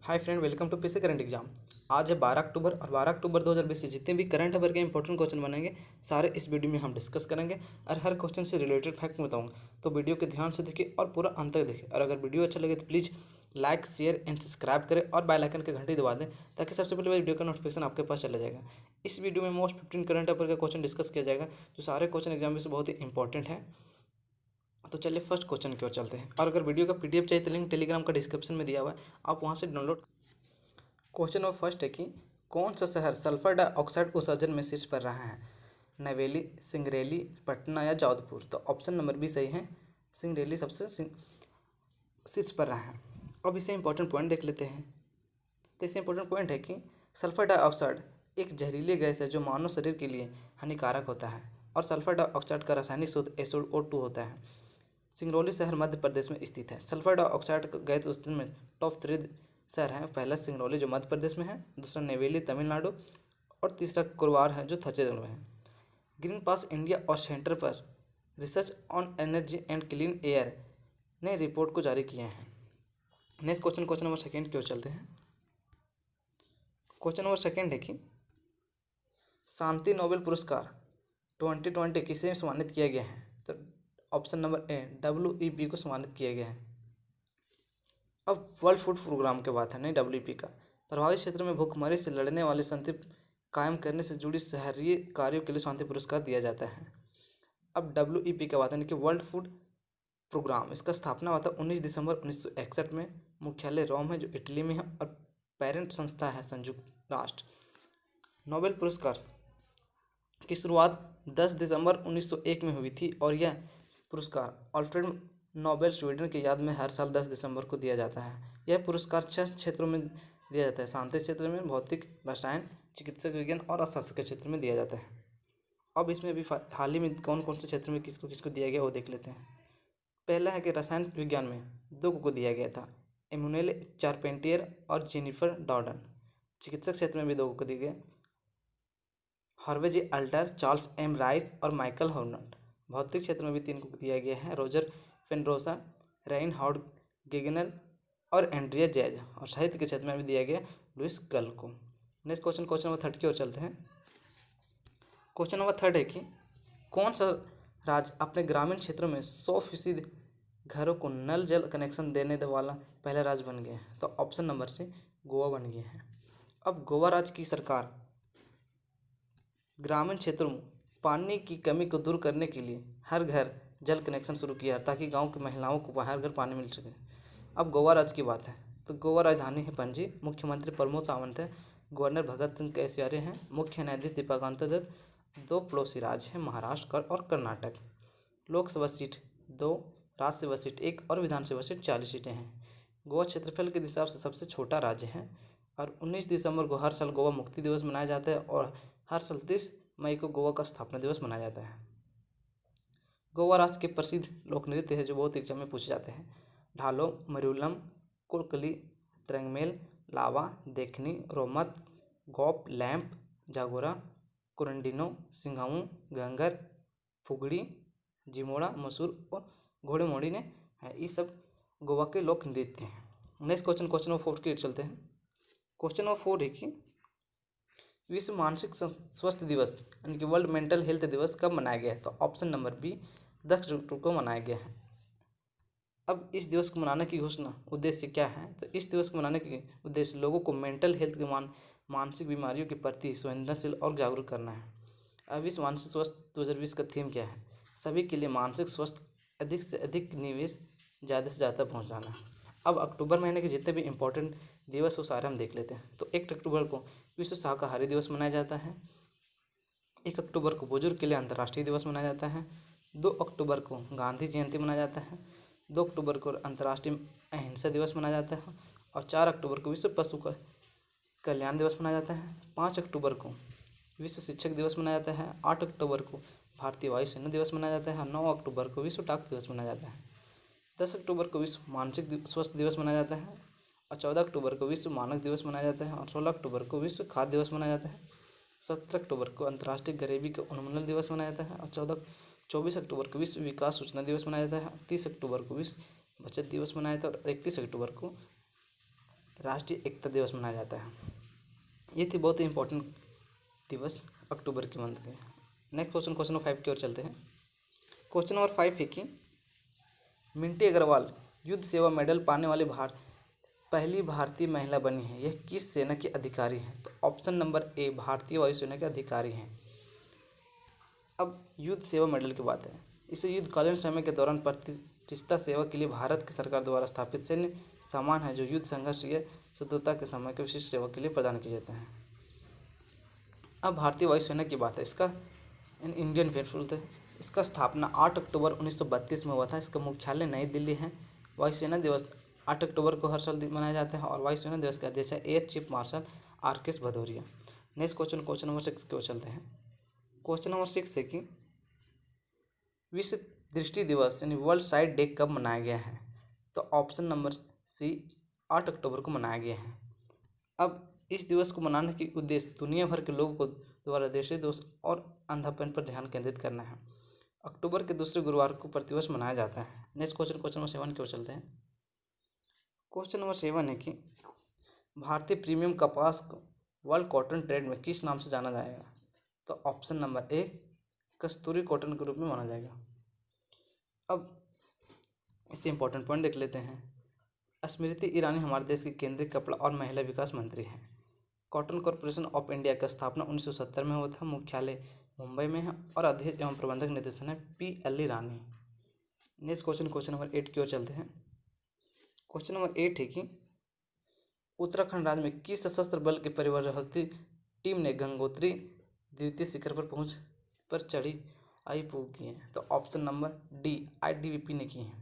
Hi friend, welcome to PC current exam. आज है 12 अक्टूबर और 12 अक्टूबर 2020 से जितने भी करंट अफेयर के इंपॉर्टेंट क्वेश्चन बनेंगे सारे इस वीडियो में हम डिस्कस करेंगे और हर क्वेश्चन से रिलेटेड फैक्ट बताऊंगा। तो वीडियो के ध्यान से देखिए और पूरा अंत तक देखिए। और अगर वीडियो अच्छा लगे तो please like, share and subscribe करें और बेल आइकन की घंटी दबा दें ताकि सबसे पहले वीडियो का नोटिफिकेशन आपके पास चला जाएगा। इस वीडियो में मोस्ट 15 करंट अफेयर का क्वेश्चन डिस्कस किया जाएगा जो सारे क्वेश्चन एग्जाम में से बहुत ही इंपॉर्टेंट है। तो चलिए फर्स्ट क्वेश्चन की ओर चलते हैं। और अगर वीडियो का पीडीएफ चाहिए तो लिंक टेलीग्राम का डिस्क्रिप्शन में दिया हुआ है, आप वहाँ से डाउनलोड। क्वेश्चन नंबर फर्स्ट है कि कौन सा शहर सल्फर डाइऑक्साइड उत्सर्जन में शीर्ष पर रहा है? नवेली, सिंगरेली, पटना या जोधपुर? तो ऑप्शन नंबर बी सही है, सिंगरेली सबसे शीर्ष पर रहा है। अब इसे इंपॉर्टेंट पॉइंट देख लेते हैं। तो इससे इंपॉर्टेंट पॉइंट है कि सल्फर डाइऑक्साइड एक जहरीली गैस है जो मानव शरीर के लिए हानिकारक होता है और सल्फर डाइऑक्साइड का रासायनिक सूत्र SO2 होता है। सिंगरौली शहर मध्य प्रदेश में स्थित है। सल्फर डाइऑक्साइड गैस उत्सर्जन में टॉप 3 शहर हैं। पहला सिंगरौली जो मध्य प्रदेश में है, दूसरा नेवेली तमिलनाडु और तीसरा कुरवार है जो छत्तीसगढ़ में है। ग्रीन पास इंडिया और सेंटर पर research on energy and clean air ने रिपोर्ट को जारी किए हैं। नेक्स्ट क्वेश्चन नंबर सेकेंड की ओर चलते हैं। क्वेश्चन नंबर सेकेंड है कि शांति नोबेल पुरस्कार 2020 किसे सम्मानित किया गया है? तो ऑप्शन नंबर ए WEP को सम्मानित किया गया है। अब वर्ल्ड फूड प्रोग्राम की बात है, नहीं WEP का। प्रभावित क्षेत्र में भूखमरी से लड़ने वाले शांति कायम करने से जुड़ी शहरीय कार्यों के लिए शांति पुरस्कार दिया जाता है। अब WEP की बात है कि वर्ल्ड फूड प्रोग्राम, इसका स्थापना हुआ था 19 दिसंबर 1961 में। मुख्यालय रोम है जो इटली में है और पेरेंट संस्था है संयुक्त राष्ट्र। नोबेल पुरस्कार की शुरुआत 10 दिसंबर 1901 में हुई थी और यह पुरस्कार अल्फ्रेड नोबेल स्वीडन की याद में हर साल 10 दिसंबर को दिया जाता है। यह पुरस्कार 6 क्षेत्रों में दिया जाता है। शांति क्षेत्र में, भौतिक, रसायन, चिकित्सक विज्ञान और अर्थशास्त्र के क्षेत्र में दिया जाता है। अब इसमें अभी हाल ही में कौन कौन से क्षेत्र में किसको किसको दिया गया वो देख लेते हैं। पहला है कि रसायन विज्ञान में 2 को दिया गया था, इमैनुएल चारपेंटियर और जेनिफर डॉर्डन। चिकित्सक क्षेत्र में भी 2 को दिया गया, हार्वे जे अल्टर, चार्ल्स M राइस और माइकल हॉर्नट। भौतिक क्षेत्र में भी 3 को दिया गया है, रोजर फेनरोसा, रेइनहार्ड गेगनल और एंड्रिया जैज। और साहित्य के क्षेत्र में भी दिया गया लुइस गल को। नेक्स्ट क्वेश्चन नंबर 3 की ओर चलते हैं। क्वेश्चन नंबर 3 है कि कौन सा राज्य अपने ग्रामीण क्षेत्रों में 100% घरों को नल जल कनेक्शन देने वाला पहला राज्य बन गया है? तो ऑप्शन नंबर से गोवा बन गया है। अब गोवा राज्य की सरकार ग्रामीण क्षेत्रों में पानी की कमी को दूर करने के लिए हर घर जल कनेक्शन शुरू किया ताकि गांव की महिलाओं को हर घर पानी मिल सके। अब गोवा राज्य की बात है तो गोवा राजधानी है पणजी। मुख्यमंत्री प्रमोद सावंत है, गवर्नर भगत सिंह कैसियारी हैं, मुख्य न्यायाधीश दीपकांता दत्त। 2 पड़ोसी राज्य हैं, महाराष्ट्र और कर्नाटक। लोकसभा सीट 2, राज्यसभा सीट 1 और विधानसभा सीट 40 सीटें हैं। गोवा क्षेत्रफल के हिसाब से सबसे छोटा राज्य है और 19 दिसंबर को हर साल गोवा मुक्ति दिवस मनाया जाता है और हर साल 30 मई को गोवा का स्थापना दिवस मनाया जाता है। गोवा राज्य के प्रसिद्ध लोक नृत्य है जो बहुत एग्जाम में पूछे जाते हैं। ढालो, मरियुलम, कुलकली, तरंगमेल, लावा, देखनी, रोमत, गोप, लैंप, जागोरा, कुरंडिनो, सिंघाऊ, गंगर, फुगड़ी, जिमोड़ा, मसूर और घोड़े मोड़ी ने है। ये सब गोवा के लोक नृत्य हैं। नेक्स्ट क्वेश्चन नंबर 4 की ओर चलते हैं। क्वेश्चन नंबर 4 है कि विश्व मानसिक स्वास्थ्य दिवस यानी कि वर्ल्ड मेंटल हेल्थ दिवस कब मनाया गया है? तो ऑप्शन नंबर बी 10 अक्टूबर को मनाया गया है। अब इस दिवस को मनाने की घोषणा उद्देश्य क्या है? तो इस दिवस को मनाने के उद्देश्य लोगों को मेंटल हेल्थ के मानसिक बीमारियों के प्रति संवेदनशील और जागरूक करना है। अब विश्व मानसिक स्वास्थ्य 2020 का थीम क्या है? सभी के लिए मानसिक स्वास्थ्य, अधिक से अधिक निवेश, ज़्यादा से ज़्यादा पहुँचाना। अब अक्टूबर महीने के जितने भी इंपॉर्टेंट दिवस वो सारे हम देख लेते हैं। तो 1 अक्टूबर को विश्व शाकाहारी दिवस मनाया जाता है। 1 अक्टूबर को बुजुर्ग के लिए अंतर्राष्ट्रीय दिवस मनाया जाता है। 2 अक्टूबर को गांधी जयंती मनाया जाता है। 2 अक्टूबर को अंतर्राष्ट्रीय अहिंसा दिवस मनाया जाता है और 4 अक्टूबर को विश्व पशु कल्याण दिवस मनाया जाता है। 5 अक्टूबर को विश्व शिक्षक दिवस मनाया जाता है। 8 अक्टूबर को भारतीय वायुसेना दिवस मनाया जाता है। 9 अक्टूबर को विश्व डाक दिवस मनाया जाता है। 10 अक्टूबर को विश्व मानसिक स्वास्थ्य दिवस मनाया जाता है और 14 अक्टूबर को विश्व मानक दिवस मनाया जाता है और 16 अक्टूबर को विश्व खाद्य दिवस मनाया जाता है। 17 अक्टूबर को अंतर्राष्ट्रीय गरीबी के उन्मूलन दिवस मनाया जाता है और 24 अक्टूबर को विश्व विकास सूचना दिवस मनाया जाता है। 30 अक्टूबर को विश्व बचत दिवस मनाया जाता है और 31 अक्टूबर को राष्ट्रीय एकता दिवस मनाया जाता है। ये थी बहुत ही इंपॉर्टेंट दिवस अक्टूबर के मंथ के। नेक्स्ट क्वेश्चन नंबर 5 की ओर चलते हैं। क्वेश्चन नंबर 5 है कि मिंटी अग्रवाल युद्ध सेवा मेडल पाने वाली पहली भारतीय महिला बनी है। यह किस सेना के अधिकारी हैं? तो ऑप्शन नंबर ए भारतीय वायुसेना के अधिकारी हैं। अब युद्ध सेवा मेडल की बात है। इसे युद्धकालीन समय के दौरान प्रतिष्ठित सेवा के लिए भारत की सरकार द्वारा स्थापित सैन्य सम्मान है जो युद्ध संघर्ष या शत्रुता के समय के विशिष्ट सेवा के लिए प्रदान किए जाते हैं। अब भारतीय वायुसेना की बात है। इसका इंडियन फेडरल है। इसका स्थापना 8 अक्टूबर 1932 में हुआ था। इसका मुख्यालय नई दिल्ली है। वायुसेना दिवस 8 अक्टूबर को हर साल मनाया जाता है और वायुसेना दिवस का अध्यक्ष है air chief marshal R K. Bhadauria. Next question number 6 की ओर चलते हैं। क्वेश्चन नंबर 6 है कि विश्व दृष्टि दिवस यानी वर्ल्ड साइट डे कब मनाया गया है? तो ऑप्शन नंबर सी 8 अक्टूबर को मनाया गया है। अब इस दिवस को मनाने की उद्देश्य दुनिया भर के लोगों को द्वारा देशी दोष और अंधापन पर ध्यान केंद्रित करना है। अक्टूबर के दूसरे गुरुवार को प्रतिवर्ष मनाया जाता है। नेक्स्ट क्वेश्चन नंबर 7 की ओर चलते हैं। क्वेश्चन नंबर 7 है कि भारतीय प्रीमियम कपास को वर्ल्ड कॉटन ट्रेड में किस नाम से जाना जाएगा? तो option number A Kasturi cotton के रूप में माना जाएगा। अब इससे इंपॉर्टेंट पॉइंट देख लेते हैं। स्मृति ईरानी हमारे देश की केंद्रीय कपड़ा और महिला विकास मंत्री हैं। कॉटन कॉरपोरेशन ऑफ इंडिया का स्थापना 1970 में हुआ था। मुख्यालय मुंबई में है और अध्यक्ष एवं प्रबंधक निदेशक है पी.एल. ईरानी। नेक्स्ट क्वेश्चन नंबर 8 की ओर चलते हैं। क्वेश्चन नंबर 8 है कि उत्तराखंड राज्य में किस सशस्त्र बल की परिवारवादी टीम ने गंगोत्री द्वितीय शिखर पर चढ़ी पूर्ण की है? तो ऑप्शन नंबर डी ITBP ने की है।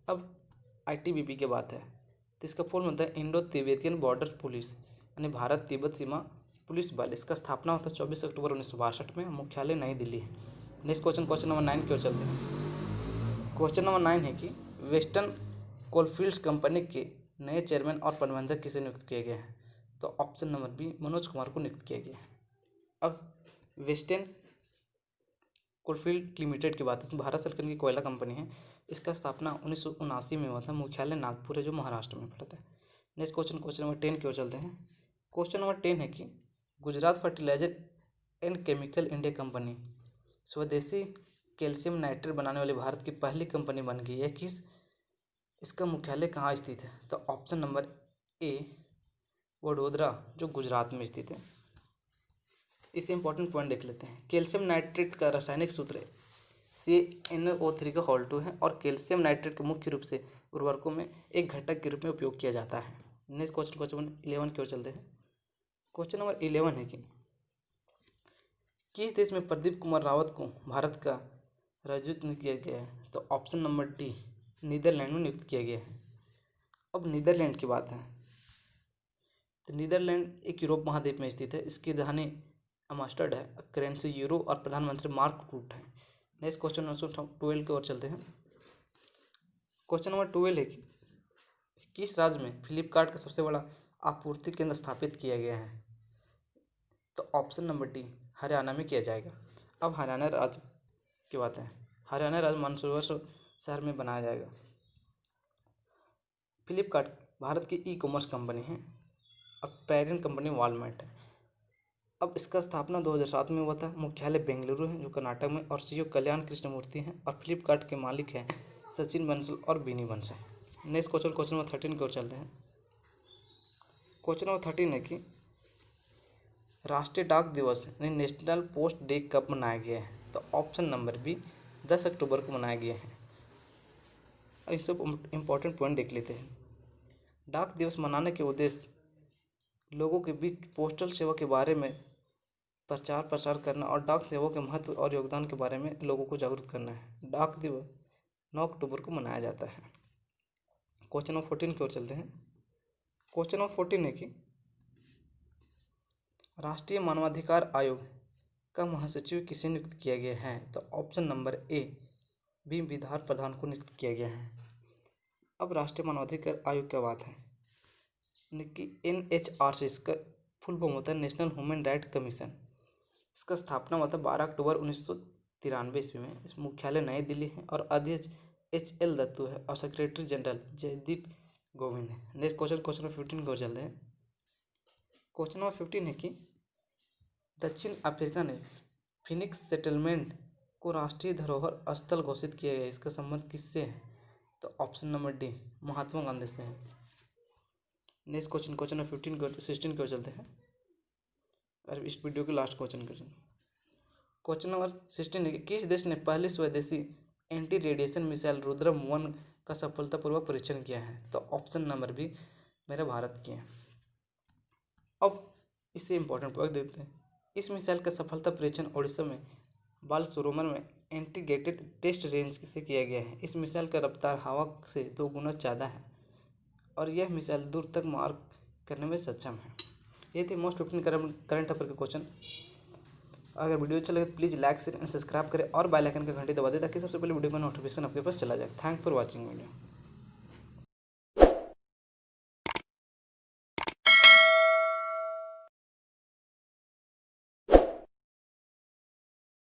अब ITBP की बात है तो इसका फुल मतलब है इंडो तिब्बतियन बॉर्डर पुलिस यानी भारत तिब्बत सीमा पुलिस बल। इसका स्थापना होता है 24 अक्टूबर 1962 में। मुख्यालय नई दिल्ली है। नेक्स्ट क्वेश्चन नंबर 9 की ओर चलते हैं। क्वेश्चन नंबर 9 है कि वेस्टर्न कोलफील्ड्स कंपनी के नए चेयरमैन और प्रबंधक किसे नियुक्त किए गए हैं? तो option number B Manoj Kumar को नियुक्त किया गया है। अब वेस्टर्न कोलफील्ड लिमिटेड की बात है। भारत सरकार की कोयला कंपनी है। इसका स्थापना 1979 में हुआ था। मुख्यालय नागपुर है जो महाराष्ट्र में पड़ता है। नेक्स्ट क्वेश्चन नंबर 10 की ओर चलते हैं। क्वेश्चन नंबर 10 है कि Gujarat fertiliser and chemical India company स्वदेशी कैल्शियम नाइट्रेट बनाने वाली भारत की पहली कंपनी बन गई है। इसका मुख्यालय कहाँ स्थित है? तो ऑप्शन नंबर ए वडोदरा जो गुजरात में स्थित है। इसे इंपॉर्टेंट पॉइंट देख लेते हैं। कैल्शियम नाइट्रेट का रासायनिक सूत्र CnO3 का होल 2 है और कैल्शियम नाइट्रेट को मुख्य रूप से उर्वरकों में एक घटक के रूप में उपयोग किया जाता है। नेक्स्ट क्वेश्चन 11 की ओर चलते हैं। क्वेश्चन नंबर 11 है कि किस देश में प्रदीप कुमार रावत को भारत का राजदूत नियुक्त किया गया है? तो ऑप्शन नंबर डी नीदरलैंड में नियुक्त किया गया है। अब नीदरलैंड की बात है तो नीदरलैंड एक यूरोप महाद्वीप में स्थित है। इसकी राजधानी एम्स्टर्डम है। करेंसी यूरो और प्रधानमंत्री मार्क रूट है। नेक्स्ट क्वेश्चन नंबर 12 की ओर चलते हैं। क्वेश्चन नंबर 12 है कि किस राज्य में फ्लिपकार्ट का सबसे बड़ा आपूर्ति केंद्र स्थापित किया गया है? तो ऑप्शन नंबर डी हरियाणा में किया जाएगा। अब हरियाणा राज्य की बात है। हरियाणा राज्य मंदसौर शहर में बनाया जाएगा। फ्लिपकार्ट भारत की ई-कॉमर्स कंपनी है और पेरेंट कंपनी वॉलमार्ट है। अब इसका स्थापना 2007 में हुआ था। मुख्यालय बेंगलुरु है जो कर्नाटक में और CEO कल्याण कृष्णमूर्ति हैं और फ्लिपकार्ट के मालिक हैं सचिन बंसल और बिनी बंसल। नेक्स्ट क्वेश्चन नंबर 13 की ओर चलते हैं। क्वेश्चन नंबर 13 है कि राष्ट्रीय डाक दिवस यानी नेशनल पोस्ट डे कब मनाया गया है? तो ऑप्शन नंबर बी 10 अक्टूबर को मनाया गया है। इस सब इम्पोर्टेंट पॉइंट देख लेते हैं। डाक दिवस मनाने के उद्देश्य लोगों के बीच पोस्टल सेवा के बारे में प्रचार प्रसार करना और डाक सेवा के महत्व और योगदान के बारे में लोगों को जागरूक करना है। डाक दिवस 9 अक्टूबर को मनाया जाता है। क्वेश्चन नंबर 14 की ओर चलते हैं। क्वेश्चन नंबर 14 है कि राष्ट्रीय मानवाधिकार आयोग का महासचिव किसे नियुक्त किया गया है? तो ऑप्शन नंबर ए बी विधान प्रधान को नियुक्त किया गया है। अब राष्ट्रीय मानवाधिकार आयोग की बात है कि NHRC इसका फुल फॉर्म होता है नेशनल ह्यूमन राइट कमीशन। इसका स्थापना हुआ था 12 अक्टूबर 1993 ईस्वी में। इस मुख्यालय नई दिल्ली है और अध्यक्ष HL दत्तू है और सेक्रेटरी जनरल जयदीप गोविंद है। नेक्स्ट क्वेश्चन नंबर 15 की ओर चलते हैं। क्वेश्चन नंबर 15 है कि दक्षिण अफ्रीका ने फिनिक्स सेटलमेंट को राष्ट्रीय धरोहर स्थल घोषित किया गया, इसका संबंध किससे है? तो option number D Mahatma Gandhi से है। नेक्स्ट क्वेश्चन नंबर 16 की ओर चलते हैं और इस वीडियो के लास्ट क्वेश्चन नंबर 16 है कि किस देश ने पहली स्वदेशी एंटी रेडिएशन मिसाइल रुद्रम 1 का सफलतापूर्वक परीक्षण किया है? तो ऑप्शन नंबर बी मेरा भारत किया है। अब इससे इम्पोर्टेंट पॉइंट देखते हैं। इस मिसाइल का सफलता परीक्षण उड़ीसा में बालसरोवर में इंटीग्रेटेड टेस्ट रेंज से किया गया है। इस मिसाइल का रफ्तार हवा से 2 गुना ज़्यादा है और यह मिसाइल दूर तक मार करने में सक्षम है। ये थे मोस्ट 15 करंट अफेयर के क्वेश्चन। अगर वीडियो अच्छा लगे तो please like share and subscribe करें और बेल आइकन का घंटी दबा दें ताकि सबसे पहले वीडियो का नोटिफिकेशन आपके पास चला जाए। Thank for watching video.